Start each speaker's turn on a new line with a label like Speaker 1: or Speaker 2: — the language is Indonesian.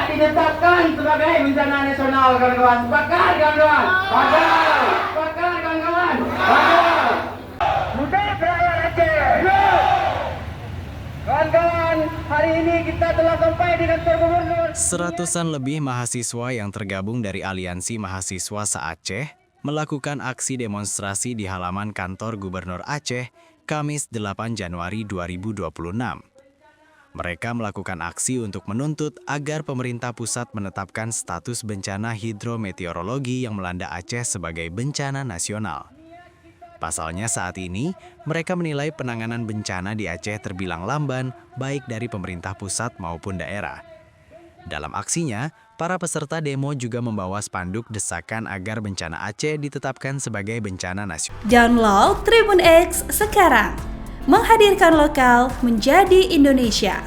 Speaker 1: ditetapkan sebagai bencana nasional, kawan-kawan. Sepakat, kawan-kawan. Sepakat, kawan-kawan. Muda Rakyat Aceh. Kawan-kawan, hari ini kita telah sampai di kantor gubernur.
Speaker 2: Seratusan lebih mahasiswa yang tergabung dari Aliansi Mahasiswa Se-Aceh melakukan aksi demonstrasi di halaman kantor Gubernur Aceh, Kamis 8 Januari 2026. Mereka melakukan aksi untuk menuntut agar pemerintah pusat menetapkan status bencana hidrometeorologi yang melanda Aceh sebagai bencana nasional. Pasalnya saat ini, mereka menilai penanganan bencana di Aceh terbilang lamban, baik dari pemerintah pusat maupun daerah. Dalam aksinya, para peserta demo juga membawa spanduk desakan agar bencana Aceh ditetapkan sebagai bencana nasional.
Speaker 3: Download Tribun X sekarang, menghadirkan lokal menjadi Indonesia.